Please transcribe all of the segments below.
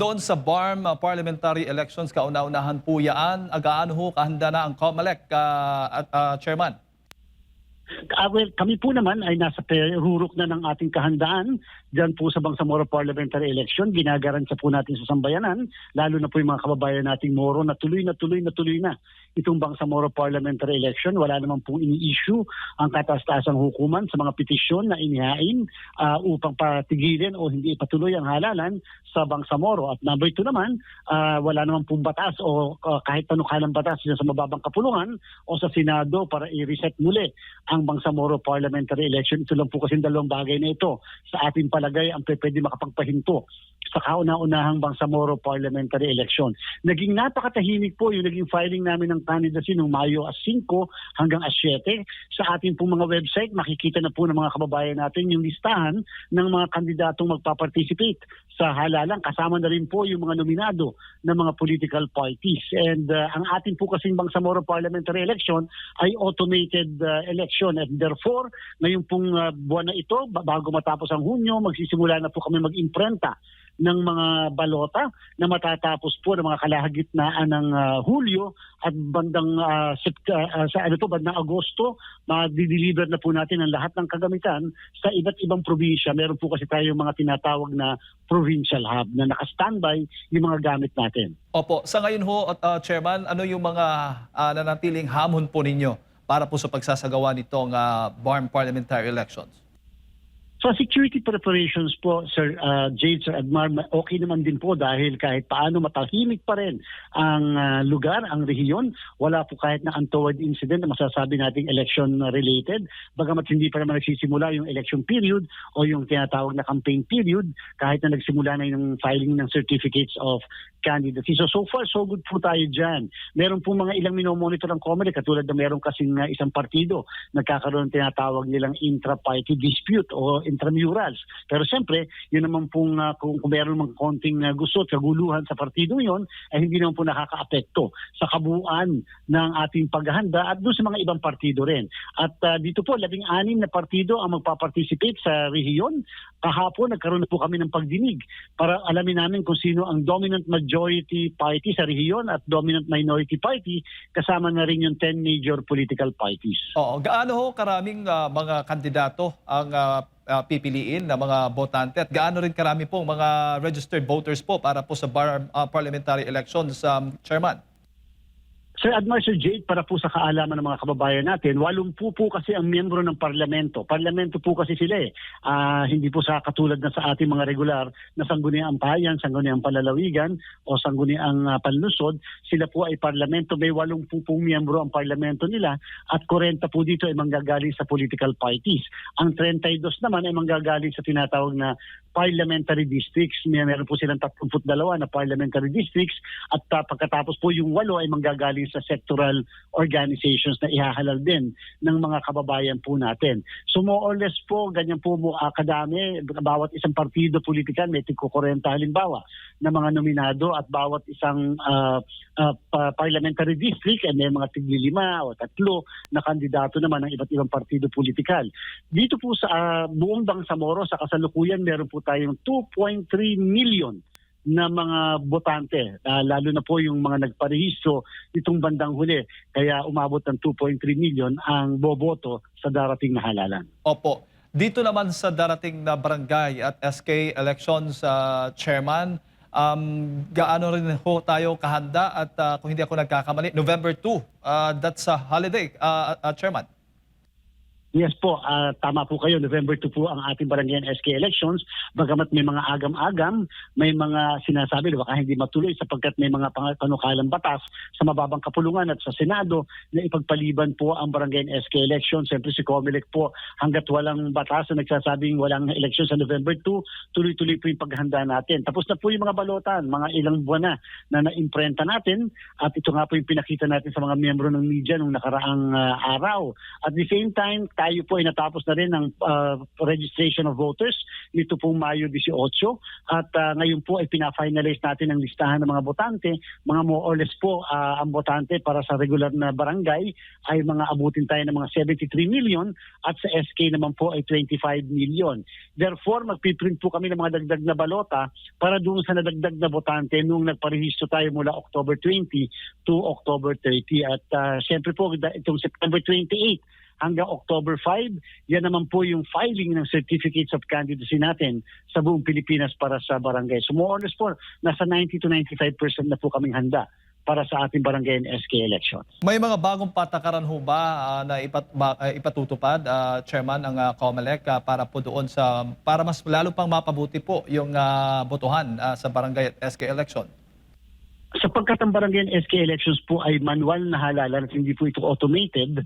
doon sa BARM parliamentary elections, kauna-unahan po yan. Gaano ho kahanda na ang COMELEC, Chairman? Well, kami po naman ay nasa rurok na ng ating kahandaan dyan po sa Bangsamoro Parliamentary Election. Ginagaransa po natin sa sambayanan, lalo na po yung mga kababayan nating Moro na tuloy na itong Bangsamoro Parliamentary Election. Wala naman pong ini-issue ang kataas-taasang hukuman sa mga petisyon na inihain upang patigilin o hindi ipatuloy ang halalan sa Bangsamoro. At number 2 naman, wala naman pong batas o kahit panukalang batas sa mababang kapulungan o sa Senado para i-reset muli ang Bangsamoro Parliamentary Election. Ito lang po kasi dalawang bagay na ito sa ating palagay ang pwede makapagpahinto sa kauna-unahang Bangsamoro Parliamentary Election. Naging napakatahimik po yung naging filing namin ng candidacy noong Mayo 5 hanggang 7. Sa ating pong mga website, makikita na po ng mga kababayan natin yung listahan ng mga kandidatong magpa-participate sa halalan. Kasama na rin po yung mga nominado ng mga political parties. And ang ating po kasing Bangsamoro Parliamentary Election ay automated election. And therefore, ngayon pong buwan na ito, bago matapos ang Hunyo, magsisimula na po kami mag-imprenta ng mga balota na matatapos po ng mga kalahagitnaan ng Hulyo at bandang bandang Agosto, ma-deliver na po natin ang lahat ng kagamitan sa iba't ibang probinsya. Meron po kasi tayong mga tinatawag na provincial hub na naka-standby yung mga gamit natin. Opo, sa ngayon ho, Chairman, ano yung mga nanatiling hamon po ninyo para po sa pagsasagawa nitong BARM parliamentary elections? So security preparations po, Sir Jade, Sir Admar, okay naman din po dahil kahit paano matahimik pa rin ang lugar, ang rehiyon. Wala po kahit na untoward incident na masasabi nating election-related. Bagamat hindi pa naman nagsisimula yung election period o yung tinatawag na campaign period, kahit na nagsimula na yung filing ng certificates of candidacy. So far, so good po tayo dyan. Meron po mga ilang minomonitor ng COMELEC, katulad na meron kasing isang partido nagkakaroon ng tinatawag nilang intra-party dispute o intramurals. Pero siyempre, yun naman pong kung meron mga konting gusto at kaguluhan sa partido yun, ay hindi naman po nakaka-apekto sa kabuuan ng ating paghahanda at doon sa mga ibang partido rin. At dito po, 16 na partido ang magpaparticipate sa rehiyon. Kahapon, nagkaroon na po kami ng pagdinig para alamin namin kung sino ang dominant majority party sa rehiyon at dominant minority party, kasama na rin yung 10 major political parties. Oo, gaano ho karaming mga kandidato ang pipiliin na mga botante at gaano rin karami pong mga registered voters po para po sa BARM parliamentary elections, Chairman? Sir Admar, Sir Jade, para po sa kaalaman ng mga kababayan natin, 80 po kasi ang miyembro ng parlamento. Parlamento po kasi sila eh. Hindi po sa katulad na sa ating mga regular na sangguniang bayan, sangguniang palalawigan o sangguniang panlusod. Sila po ay parlamento. May 80 pong miyembro ang parlamento nila at 40 po dito ay manggagaling sa political parties. Ang 32 naman ay manggagaling sa tinatawag na parliamentary districts. Meron po silang 32 na parliamentary districts at pagkatapos po yung 8 ay manggagaling sa sectoral organizations na ihahalal din ng mga kababayan po natin. So more or less po, ganyan po kadami, bawat isang partido politikal may tig-40 halimbawa na mga nominado at bawat isang parliamentary district ay may mga tig-5 o 3 na kandidato naman ng iba't ibang partido politikal. Dito po sa buong Bangsamoro, sa kasalukuyan, meron po tayong 2.3 million na mga botante, lalo na po yung mga nagparehistro itong bandang huli. Kaya umabot ng 2.3 million ang boboto sa darating na halalan. Opo. Dito naman sa darating na barangay at SK elections, Chairman, gaano rin ho tayo kahanda at kung hindi ako nagkakamali, November 2, that's a holiday, Chairman. Yes po, tama po kayo. November 2 po ang ating barangay and SK elections. Bagamat may mga agam-agam, may mga sinasabi na baka hindi matuloy sapagkat may mga panukalang batas sa mababang kapulungan at sa Senado na ipagpaliban po ang barangay and SK elections. Siyempre si COMELEC po, hanggat walang batas na nagsasabing walang election sa November 2, tuloy-tuloy po yung paghahanda natin. Tapos na po yung mga balotan, mga ilang buwan na na-imprenta natin at ito nga po yung pinakita natin sa mga miyembro ng media nung nakaraang araw. At the same time, tayo po ay natapos na rin ng registration of voters nito pong Mayo 18 at ngayon po ay pina-finalize natin ang listahan ng mga botante. Mga more or less po ang botante para sa regular na barangay ay mga abutin tayo ng mga 73 million at sa SK naman po ay 25 million. Therefore, magpiprint po kami ng mga dagdag na balota para doon sa nadagdag na botante nung nagparehistro tayo mula October 20 to October 30. At siyempre po itong September 28 hanggang October 5, yan naman po yung filing ng certificates of candidacy natin sa buong Pilipinas para sa barangay. So more or less po, nasa 90 to 95% na po kaming handa para sa ating barangay and SK elections. May mga bagong patakaran ho ba na ipatutupad, Chairman, ng COMELEC para po doon para mas lalo pang mapabuti po yung botohan sa barangay at SK election? Sapagkat ang barangay and SK elections po ay manual na halalan at hindi po ito automated,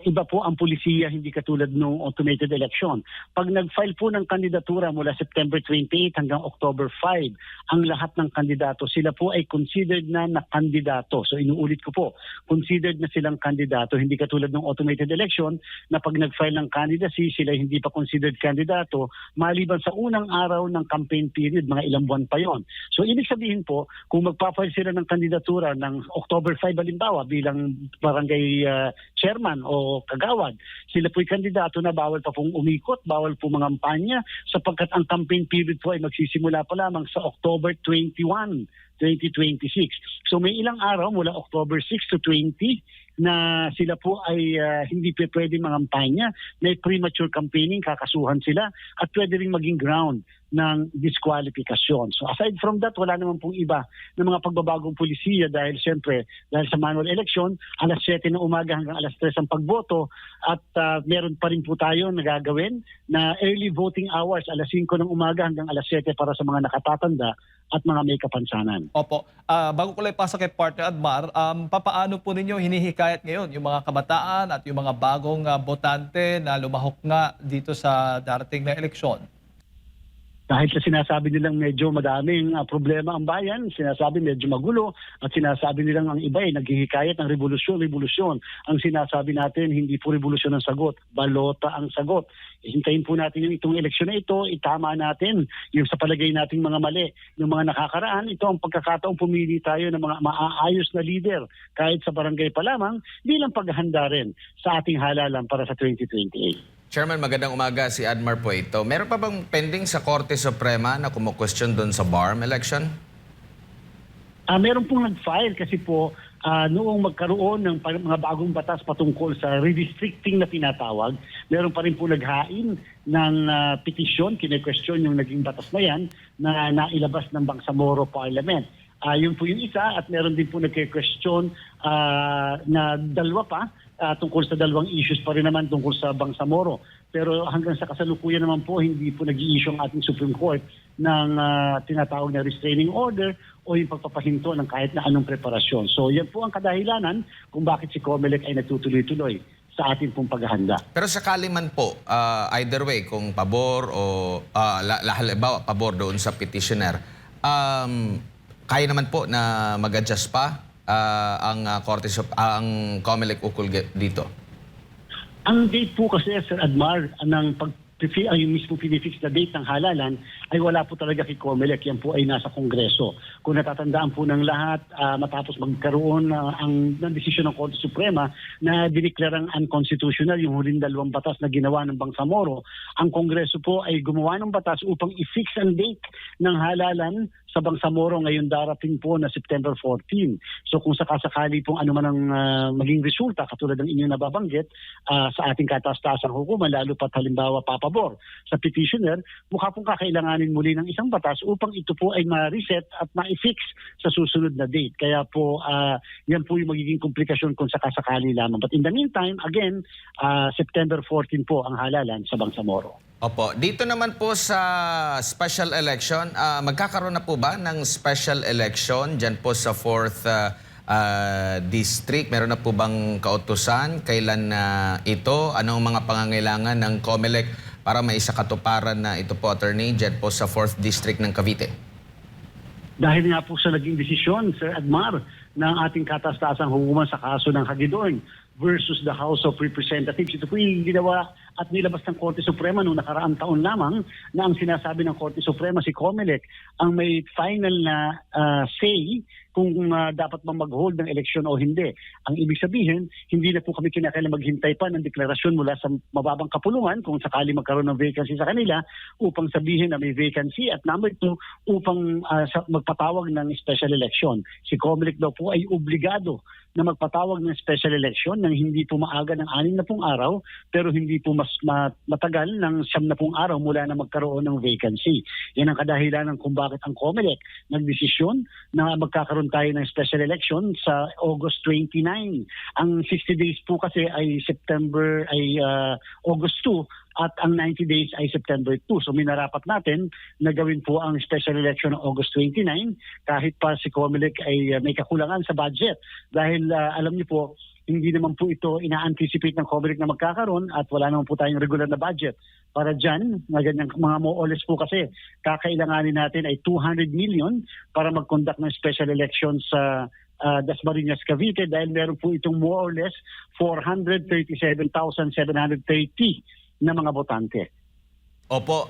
iba po ang pulisiya, hindi katulad ng automated election. Pag nag-file po ng kandidatura mula September 28 hanggang October 5, ang lahat ng kandidato, sila po ay considered na kandidato. So inuulit ko po, considered na silang kandidato, hindi katulad ng automated election na pag nag-file ng candidacy, sila hindi pa considered kandidato, maliban sa unang araw ng campaign period, mga ilang buwan pa yon. So ibig sabihin po, kung magpa-file sila ng kandidatura ng October 5 halimbawa bilang barangay chairman o kagawad, sila po'y kandidato na bawal pa pong umikot, bawal po mangampanya sapagkat ang campaign period po ay magsisimula pa lamang sa October 21, 2026. So may ilang araw mula October 6 to 20 na sila po ay hindi pwede mangampanya, may premature campaigning, kakasuhan sila at pwede rin maging ground ng disqualifikasyon. So aside from that, wala naman pong iba na mga pagbabagong pulisiya dahil siyempre, dahil sa manual election, alas 7 ng umaga hanggang alas 3 ang pagboto at meron pa rin po tayo nagagawin na early voting hours, alas 5 ng umaga hanggang alas 7 para sa mga nakatatanda at mga may kapansanan. Opo. Bago ko lang ipasa kay Partner Admar, papaano po ninyo hinihikayat ngayon yung mga kabataan at yung mga bagong botante na lumahok nga dito sa darating na eleksyon? Dahil sa sinasabi nilang medyo madaming problema ang bayan, sinasabi medyo magulo, at sinasabi nilang ang iba ay naghihikayat ng revolusyon. Ang sinasabi natin, hindi po revolusyon ang sagot, balota ang sagot. Hintayin po natin yung itong eleksyon na ito, itama natin yung sa palagay nating mga mali. Yung mga nakakaraan, ito ang pagkakataong pumili tayo ng mga maaayos na leader kahit sa barangay pa lamang bilang paghahanda rin sa ating halalan para sa 2028. Chairman, magandang umaga. Si Admar po ito. Meron pa bang pending sa Korte Suprema na kumu-question doon sa BARM election? Meron pong nag-file kasi po noong magkaroon ng mga bagong batas patungkol sa redistricting na tinatawag, meron pa rin po naghain ng petisyon, kine-question yung naging batas na yan na nailabas ng Bangsamoro Parliament. Yun po yung isa at meron din po nagke-question na dalawa pa tungkol sa dalawang issues pa rin naman tungkol sa Bangsamoro. Pero hanggang sa kasalukuyan naman po, hindi po nag-i-issue ang ating Supreme Court ng tinatawag na restraining order o yung pagpapahinto ng kahit na anong preparasyon. So yan po ang kadahilanan kung bakit si COMELEC ay nagtutuloy-tuloy sa ating pong paghahanda. Pero sakali man po, either way, kung pabor o halimbawa pabor doon sa petitioner, kaya naman po na mag-adjust pa ang ang COMELEC ukol dito? Ang date po kasi, Sir Admar, yung mismo pinifix na date ng halalan ay wala po talaga kay COMELEC. Yan po ay nasa Kongreso. Kung natatandaan po ng lahat, matapos magkaroon ng desisyon ng Korte Suprema na diniklarang unconstitutional yung huling dalawang batas na ginawa ng Bangsamoro, ang Kongreso po ay gumawa ng batas upang i-fix ang date ng halalan sa Bangsamoro ngayon darating po na September 14. So kung sakasakali pong ano man ang maging resulta, katulad ng inyong nababanggit, sa ating kataas-taasang hukuman, lalo pat halimbawa papabor sa petitioner, mukha pong kakailanganin muli ng isang batas upang ito po ay ma-reset at ma-fix sa susunod na date. Kaya po, yan po yung magiging komplikasyon kung sakasakali lamang. But in the meantime, again, September 14 po ang halalan sa Bangsamoro. Opo. Dito naman po sa special election, magkakaroon na po ba ng special election dyan po sa 4th district? Meron na po bang kautusan? Kailan na ito? Anong mga pangangailangan ng COMELEC para maisakatuparan na ito po, attorney, dyan po sa 4th district ng Cavite? Dahil nga po sa naging desisyon, Sir Admar, ng ating kataas-taasang hukuman sa kaso ng Hagidorn, versus the House of Representatives. Ito po yung ginawa at nilabas ng Korte Suprema noong nakaraang taon lamang na ang sinasabi ng Korte Suprema si COMELEC ang may final na say kung dapat bang mag-hold ng eleksyon o hindi. Ang ibig sabihin, hindi na po kami kinakailangan maghintay pa ng deklarasyon mula sa mababang kapulungan kung sakali magkaroon ng vacancy sa kanila upang sabihin na may vacancy, at number two, upang magpatawag ng special election. Si COMELEC daw po ay obligado na magpatawag ng special election nang hindi po maaga ng 60 araw pero hindi po mas matagal ng 70 araw mula na magkaroon ng vacancy. Yan ang kadahilanan kung bakit ang COMELEC nagdesisyon na magkakaroon tayo ng special election sa August 29. Ang 60 days po kasi ay August 2 at ang 90 days ay September 2. So minarapat natin na gawin po ang special election ng August 29 kahit pa si COMELEC ay may kakulangan sa budget. Dahil alam niyo po, hindi naman po ito ina-anticipate ng COMELEC na magkakaroon at wala naman po tayong regular na budget. Para dyan, na ganyang mga more or less po kasi, kakailanganin natin ay 200 million para mag-conduct ng special election sa Dasmariñas, Cavite dahil meron po itong more or less 437,730 na mga botante. Opo,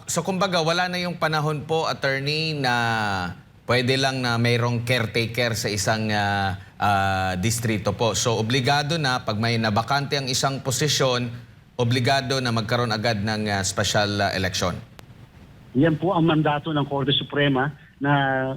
so kumbaga wala na yung panahon po, attorney, na pwede lang na mayroong caretaker sa isang distrito po. So obligado na pag may nabakante ang isang posisyon, obligado na magkaroon agad ng special election. Yan po ang mandato ng Korte Suprema na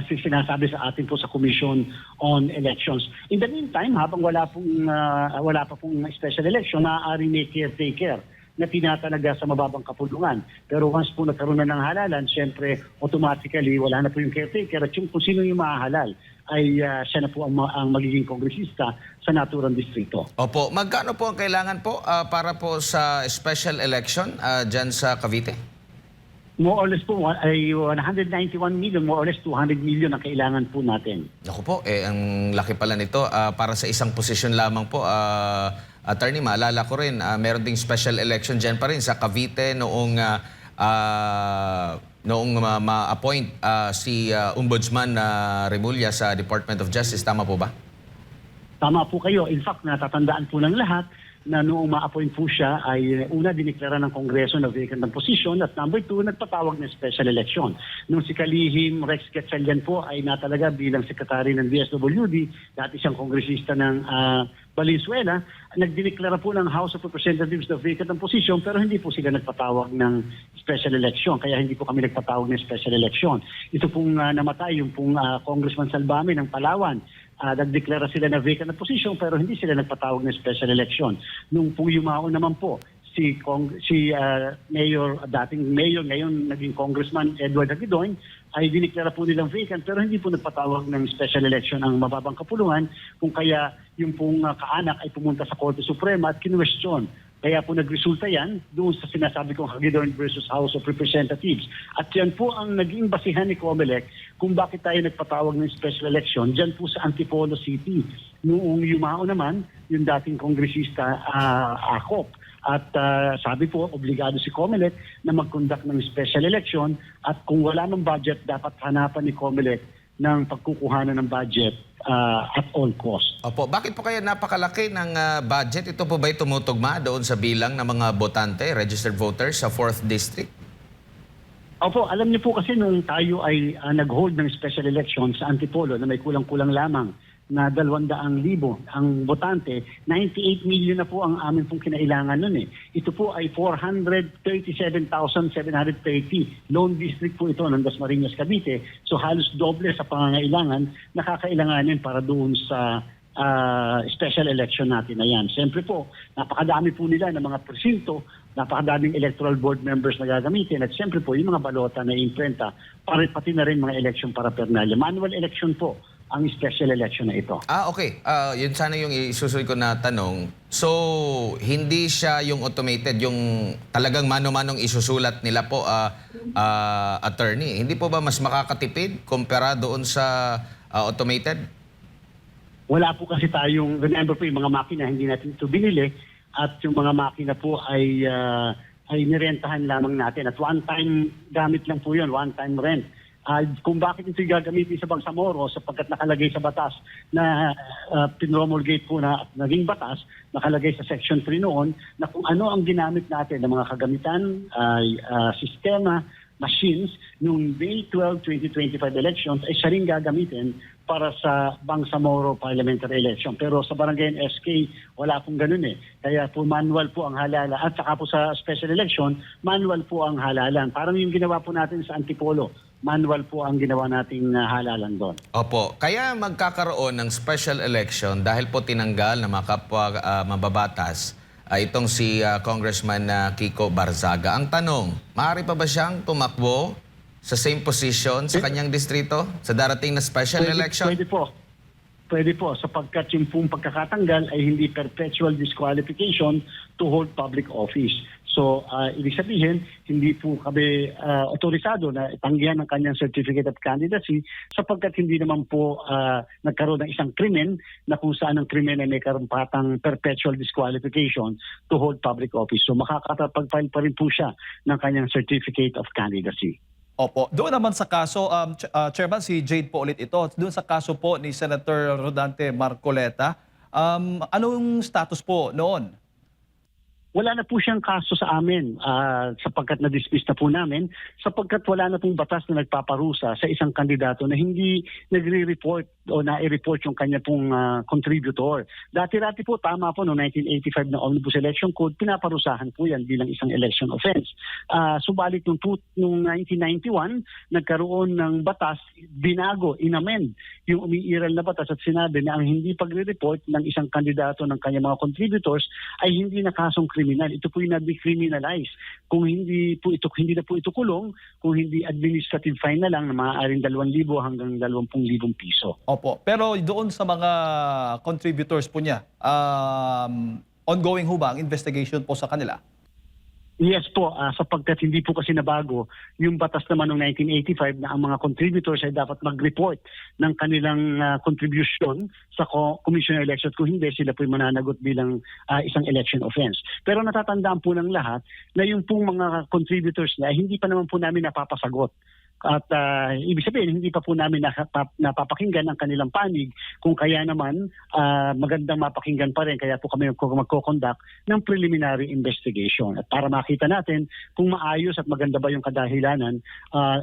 sinasabi sa atin po sa Commission on Elections. In the meantime, habang wala pa pong special election, maaari may caretaker na tinatalaga sa mababang kapulungan. Pero once po nagkaroon na ng halalan, siyempre automatically wala na po yung caretaker at yung kung sino yung mahahalal ay siya na po ang magiging kongresista sa naturang distrito. Opo, magkano po ang kailangan po para po sa special election dyan sa Cavite? More or less po ay 191 million, more or less 200 million ang kailangan po natin. Naku po, ang laki pala nito. Para sa isang posisyon lamang po, attorney, maalala ko rin, meron ding special election dyan pa rin sa Cavite noong ma-appoint si Ombudsman Remulla sa Department of Justice. Tama po ba? Tama po kayo. In fact, natatandaan po ng lahat na noong ma-appoint po siya ay una diniklara ng Kongreso na vacant ang posisyon at number two, nagpatawag ng special election. Nung si Kalihim Rex Gatchalian po ay natalaga bilang sekretary ng DSWD, dati siyang kongresista ng Valenzuela, nagdiniklara po ng House of Representatives na vacant ang posisyon pero hindi po sila nagpatawag ng special election. Kaya hindi po kami nagpatawag ng special election. Ito pong namatay yung pong Congressman Salbami ng Palawan. Nagdeklara sila na vacant na posisyon pero hindi sila nagpatawag ng special election. Nung po yumao naman po si dating mayor, ngayon naging congressman Edward Aguidoin, ay diniklara po nilang vacant pero hindi po nagpatawag ng special election ang mababang kapulungan kung kaya yung pong kaanak ay pumunta sa Korte Suprema at kinwestiyon. Kaya po nagresulta yan doon sa sinasabi kong Hagedorn versus House of Representatives. At yan po ang naging basihan ni COMELEC kung bakit tayo nagpatawag ng special election dyan po sa Antipolo City. Noong yumao naman, yung dating kongresista Acop. At sabi po, obligado si COMELEC na mag-conduct ng special election at kung wala ng budget, dapat hanapan ni COMELEC ng pagkukuhanan ng budget at all cost. Opo, bakit po kaya napakalaki ng budget? Ito po ba'y tumutugma doon sa bilang ng mga botante, registered voters sa 4th District? Opo, alam niyo po kasi nung tayo ay nag-hold ng special election sa Antipolo na may kulang-kulang lamang na 200,000 ang botante, 98 million na po ang amin pong kinailangan nun eh. Ito po ay 437,730. Lone district po ito ng Dasmariñas, Cavite. So halos doble sa pangangailangan na kakailanganin para doon sa special election natin na yan. Siyempre po, napakadami po nila ng mga presinto, napakadaming electoral board members na gagamitin at siyempre po yung mga balota na imprenta, pati na rin mga election paraphernalia. Manual election po ang special election na ito. Okay. Yun sana yung isusunod ko na tanong. So, hindi siya yung automated, yung talagang mano-manong isusulat nila po, attorney. Hindi po ba mas makakatipid kumpara doon sa automated? Wala po kasi tayong, remember po yung mga makina, hindi natin ito binili at yung mga makina po ay nirentahan lamang natin. At one-time gamit lang po yun, one-time rent. kung bakit ito gagamitin sa Bangsamoro sapagkat nakalagay sa batas na pinromulgate po na at naging batas, nakalagay sa Section 3 noon na kung ano ang ginamit natin ng mga kagamitan, sistema, machines noong May 12, 2025 elections ay siya rin gagamitin para sa Bangsamoro parliamentary election. Pero sa Barangay SK, wala pong ganun eh. Kaya po manual po ang halalan. At saka po sa special election, manual po ang halalan. Parang yung ginawa po natin sa Antipolo, manual po ang ginawa nating halalan doon. Opo, kaya magkakaroon ng special election dahil po tinanggal na mga kapwa mababatas itong si Congressman Kiko Barzaga. Ang tanong, maaari pa ba siyang tumakbo sa same position sa kanyang distrito sa darating na special election? Pwede po. Pwede po, sapagkat yung pong pagkakatanggal ay hindi perpetual disqualification to hold public office. So, ibig sabihin, hindi po kami otorisado na tanggihan ng kanyang certificate of candidacy sapagkat hindi naman po nagkaroon ng isang krimen na kung saan ang krimen ay may karampatang perpetual disqualification to hold public office. So, makakapag-file pa rin po siya ng kanyang certificate of candidacy. Opo. Doon naman sa kaso, Chairman, si Jade po ulit ito. Doon sa kaso po ni Senator Rodante Marcoleta, anong status po noon? Wala na po siyang kaso sa amin sapagkat na-dismiss na po namin sapagkat wala na pong batas na nagpaparusa sa isang kandidato na hindi nagre-report o na-report yung kanya pong contributor. Dati-dati po, tama po, noong 1985 na Omnibus Election Code, pinaparusahan po yan bilang isang election offense. Subalit noong 1991, nagkaroon ng batas, binago, inamend yung umiiral na batas at sinabi na ang hindi pagre-report ng isang kandidato ng kanyang mga contributors ay hindi na kasong kriminal. Ito po yung na-decriminalize. Kung hindi na po ito kulong, kung hindi administrative fine na lang na maaaring 2,000 hanggang 20,000 piso. Opo. Pero doon sa mga contributors po niya, ongoing ho ba ang investigation po sa kanila? Yes po, sapagkat hindi po kasi nabago yung batas naman noong 1985 na ang mga contributors ay dapat mag-report ng kanilang contribution sa Commission on Elections. Kung hindi, sila po'y mananagot bilang isang election offense. Pero natatandaan po ng lahat na yung pong mga contributors na hindi pa naman po namin napapasagot. At ibig sabihin, hindi pa po namin napapakinggan ang kanilang panig. Kung kaya naman, magandang mapakinggan pa rin. Kaya po kami magko-conduct ng preliminary investigation. At para makita natin kung maayos at maganda ba yung kadahilanan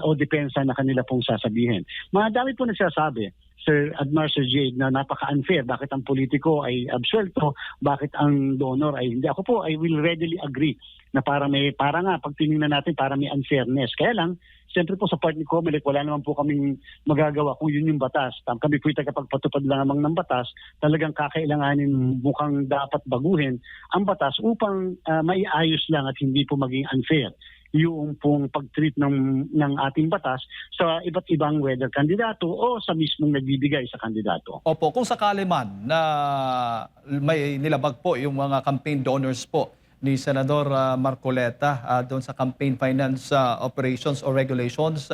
o depensa na kanila pong sasabihin. Madami po nagsasabi, Sir Admar, Sir Jade, na napaka-unfair. Bakit ang politiko ay absuelto? Bakit ang donor ay hindi? Ako po, I will readily agree na para nga, pag tinignan natin, para may unfairness. Kaya lang, siyempre po sa part ni Comelec, wala naman po kaming magagawa kung yun yung batas. Kami po tagapagpatupad lang namang ng batas, talagang kakailanganin mukhang dapat baguhin ang batas upang maiayos lang at hindi po maging unfair yung pong pag-treat ng ating batas sa iba't ibang whether kandidato o sa mismong nagbibigay sa kandidato. Opo, kung sakali man na may nilabag po yung mga campaign donors po ni Senador Marcoleta doon sa campaign finance operations or regulations,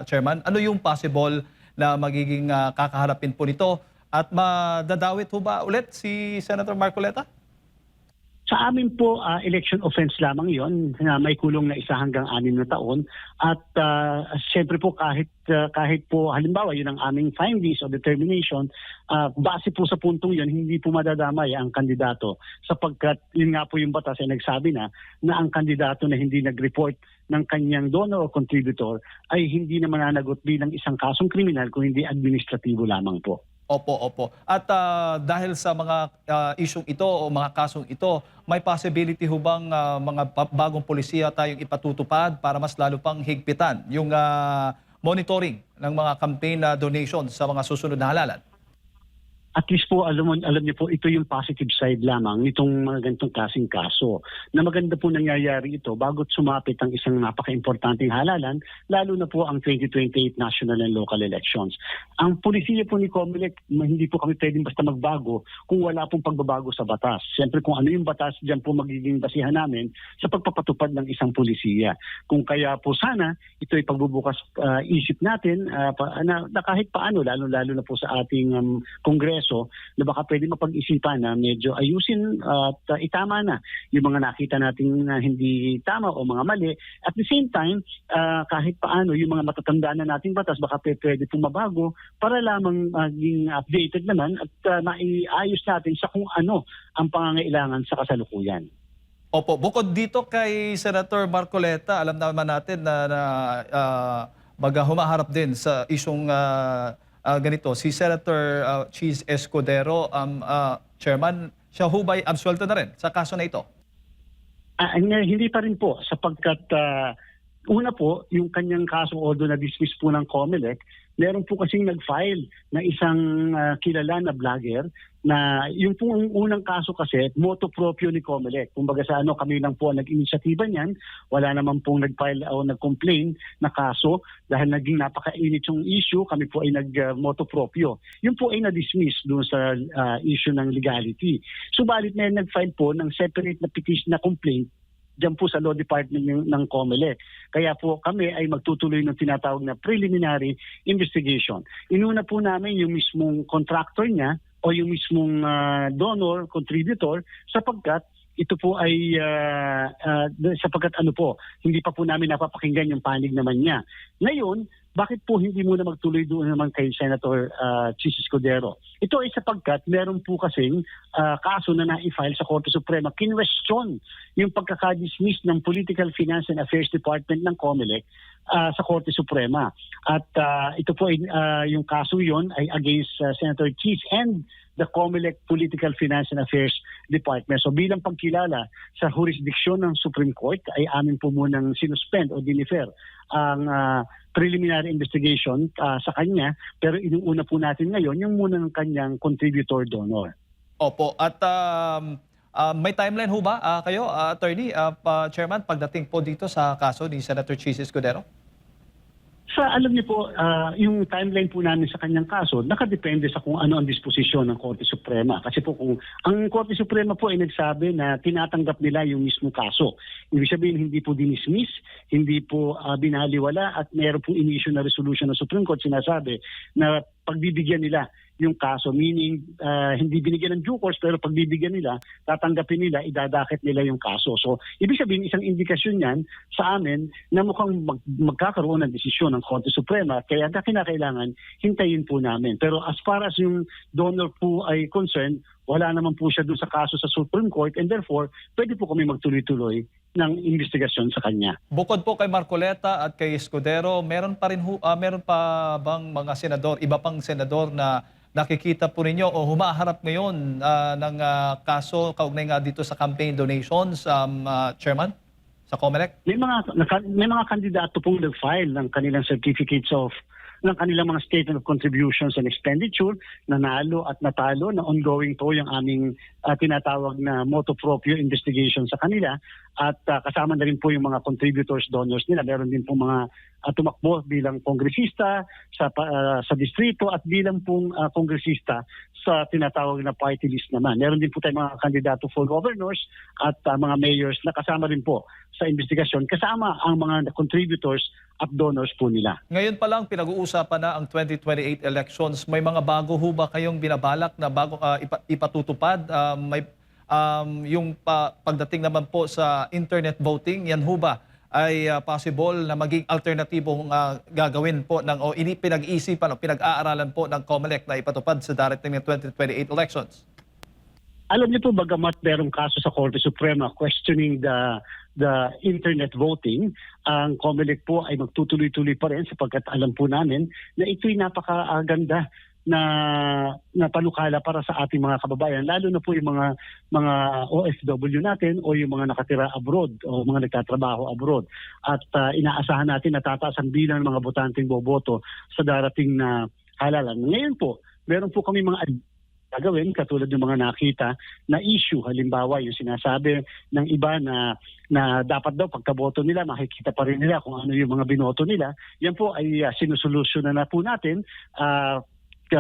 Chairman, ano yung possible na magiging kakaharapin po nito at madadawit ho ba ulit si Senator Marcoleta? Sa amin po, election offense lamang yon na may kulong na 1 hanggang 6 na taon. At siyempre po kahit po halimbawa yun ang aming findings o determination, base po sa puntong yun, hindi po madadamay ang kandidato. Sapagkat yun nga po yung batas ay nagsabi na ang kandidato na hindi nag-report ng kanyang donor o contributor ay hindi na mananagot bilang isang kasong kriminal kung hindi administratibo lamang po. Opo. At dahil sa mga isyong ito o mga kasong ito, may possibility ho bang mga bagong polisiya tayong ipatutupad para mas lalo pang higpitan yung monitoring ng mga campaign donations sa mga susunod na halalan? At least po, alam niyo po, ito yung positive side lamang nitong mga ganitong klaseng kaso. Na maganda po nangyayari ito bago't sumapit ang isang napaka-importanting halalan, lalo na po ang 2028 national and local elections. Ang polisiya po ni Comelec, hindi po kami pwedeng basta magbago kung wala pong pagbabago sa batas. Siyempre kung ano yung batas, diyan po magiging basihan namin sa pagpapatupad ng isang polisiya. Kung kaya po sana, ito ay pagbubukas isip natin na kahit paano, lalo na po sa ating Kongreso, Kongreso na baka pwede mapag-isipan na medyo ayusin at itama na yung mga nakita nating na hindi tama o mga mali. At the same time, kahit paano yung mga matatandaan na nating batas baka pwede pumabago para lamang maging updated naman at maiayos natin sa kung ano ang pangangailangan sa kasalukuyan. Opo, bukod dito kay Senator Marcoleta, alam naman natin na humaharap din sa isyong ganito. Si Senator Cheese Escudero, Chairman, siya hubay absuelto na rin sa kaso na ito. Hindi pa rin po sapagkat una po, yung kanyang kaso although na-dismiss po ng COMELEC, meron po kasing nag-file na isang kilala na vlogger na yung pong unang kaso kasi, motu proprio ni COMELEC. Kumbaga sa kami lang po ang nag-inisyatiba niyan, wala naman pong nag-file o nag-complain na kaso dahil naging napaka-init yung issue, kami po ay nag-motu proprio. Yung po ay na-dismiss doon sa issue ng legality. Subalit may nag-file po ng separate na petition na complaint diyan po sa Law Department ng COMELEC. Kaya po kami ay magtutuloy ng tinatawag na preliminary investigation. Inuna po namin yung mismong contractor niya o yung mismong donor, contributor, sapagkat ito po ay sapagkat hindi pa po namin napapakinggan yung panig naman niya. Ngayon, bakit po hindi muna magtuloy doon naman kay Senator Cheese Escudero? Ito ay sapagkat meron po kasing kaso na na-file sa Korte Suprema. Kinwestiyon yung pagkakadismiss ng Political Finance and Affairs Department ng COMELEC sa Korte Suprema. At ito po ay yung kaso yon ay against Senator Cheese and the COMELEC Political Finance and Affairs Department. So bilang pagkilala sa jurisdiction ng Supreme Court ay amin po munang sinuspend o dinifer ang preliminary investigation sa kanya, pero inuuna po natin ngayon yung muna ng kanyang contributor donor. Opo, at may timeline ho ba kayo, Attorney, Chairman, pagdating po dito sa kaso ni Senator Cheese Escudero? Alam niyo po, yung timeline po namin sa kanyang kaso, nakadepende sa kung ano ang disposisyon ng Korte Suprema. Kasi po kung ang Korte Suprema po ay nagsabi na tinatanggap nila yung mismong kaso. Ibig sabihin, hindi po dinismiss, hindi po binaliwala at meron pong in-issue na resolution ng Supreme Court sinasabi na pagbibigyan nila yung kaso, meaning hindi binigyan ng due course pero pagbibigyan nila, tatanggapin nila, idadakit nila yung kaso. So, ibig sabihin, isang indikasyon yan sa amin na mukhang magkakaroon ng desisyon ng Korte Suprema kaya kinakailangan hintayin po namin. Pero as far as yung donor po ay concerned, wala naman po siya doon sa kaso sa Supreme Court and therefore, pwede po kami magtuloy-tuloy ng investigasyon sa kanya. Bukod po kay Marcoleta at kay Escudero, meron pa bang mga senador, iba pang senador na nakikita po ninyo o humaharap ngayon ng kaso kaugnay nga dito sa campaign donations, Chairman, sa COMELEC? May mga kandidato pong nag-file ng kanilang certificates ng kanilang mga statement of contributions and expenditure, nanalo at natalo na ongoing po yung aming tinatawag na motu proprio investigation sa kanila at kasama na rin po yung mga contributors, donors nila. Meron din po mga tumakbo bilang kongresista sa distrito at bilang pong kongresista sa tinatawag na party list naman. Meron din po tayong mga kandidato for governors at mga mayors na kasama rin po sa investigasyon, kasama ang mga contributors at donors po nila. Ngayon pa lang pinag-uusapan na ang 2028 elections. May mga bago ho ba kayong binabalak na bago ipatutupad? Yung pagdating naman po sa internet voting, yan ho ba ay possible na maging alternatibong gagawin po o pinag-iisipan o pinag-aaralan po ng COMELEC na ipatupad sa darating ng 2028 elections? Alam niyo po, bagamat merong kaso sa Korte Suprema questioning the internet voting, ang COMELEC po ay magtutuloy-tuloy pa rin sapagkat alam po namin na ito'y napakaganda na panukala para sa ating mga kababayan, lalo na po yung mga OFW natin o yung mga nakatira abroad o mga nagtatrabaho abroad. At inaasahan natin na tataas ang bilang ng mga botanteng boboto sa darating na halalan. Ngayon po, meron po kami mga gagawin katulad ng mga nakita na issue. Halimbawa, yung sinasabi ng iba na dapat daw pagkaboto nila, makikita pa rin nila kung ano yung mga binoto nila. Yan po ay sinusolusyon na po natin.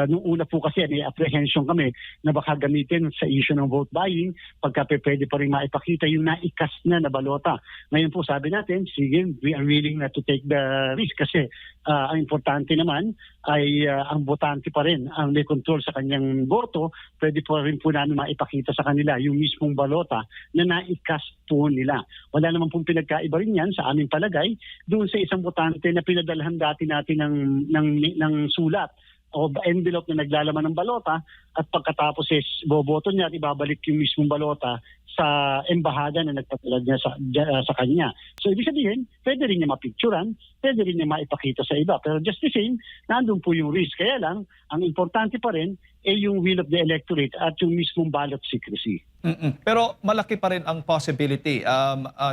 nung una po kasi may apprehension kami na baka gamitin sa issue ng vote buying pagka pwede pa rin maipakita yung naikas na balota. Ngayon po sabi natin, sige, we are willing na to take the risk kasi ang importante naman ay ang botante pa rin ang may control sa kanyang boto. Pwede po rin po namin maipakita sa kanila yung mismong balota na naikas po nila. Wala naman pong pinagkaiba rin yan sa aming palagay doon sa isang botante na pinadalhan dati natin ng sulat o envelope na naglalaman ng balota at pagkatapos boboto niya at ibabalik yung mismong balota sa embahada na nagpatulad niya sa kanya. So ibig sabihin, pwede rin niya mapicturan, pwede rin niya maipakita sa iba. Pero just the same, nandun po yung risk. Kaya lang, ang importante pa rin ay yung will of the electorate at yung mismong ballot secrecy. Pero malaki pa rin ang possibility,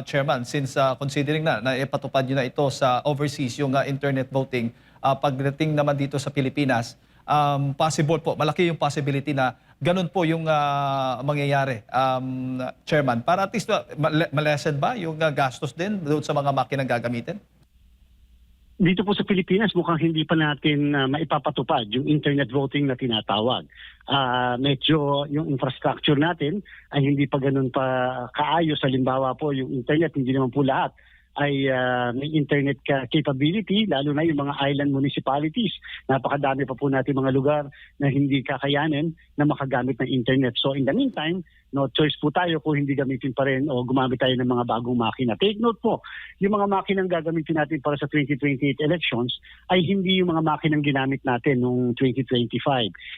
Chairman, since considering na ipatupad nyo na ito sa overseas, yung internet voting, pagdating naman dito sa Pilipinas, possible po, malaki yung possibility na ganun po yung mangyayari, Chairman. Para at least malesen ba yung gastos din doon sa mga makinang gagamitin? Dito po sa Pilipinas, mukhang hindi pa natin maipapatupad yung internet voting na tinatawag. Medyo yung infrastructure natin ay hindi pa ganun pa kaayos. Halimbawa po, yung internet, hindi naman po lahat ay may internet capability, lalo na yung mga island municipalities. Napakadami pa po natin mga lugar na hindi kakayanin na makagamit ng internet. So in the meantime, no choice po tayo kung hindi gamitin pa rin o gumamit tayo ng mga bagong makina. Take note po, yung mga makinang gagamitin natin para sa 2028 elections ay hindi yung mga makinang ginamit natin noong 2025.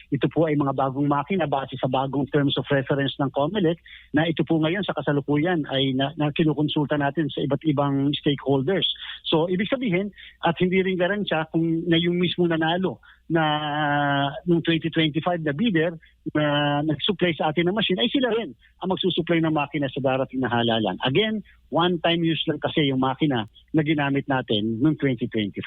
Ito po ay mga bagong makina base sa bagong terms of reference ng COMELEC na ito po ngayon sa kasalukuyan ay na kinukonsulta natin sa iba't ibang stakeholders. So ibig sabihin, at hindi rin garansya kung na yung mismo nanalo na noong 2025 na bidder na nag-supply sa atin ng machine ay sila rin ang magsusupply ng makina sa darating na halalan. Again, one-time use lang kasi yung makina na ginamit natin noong 2025.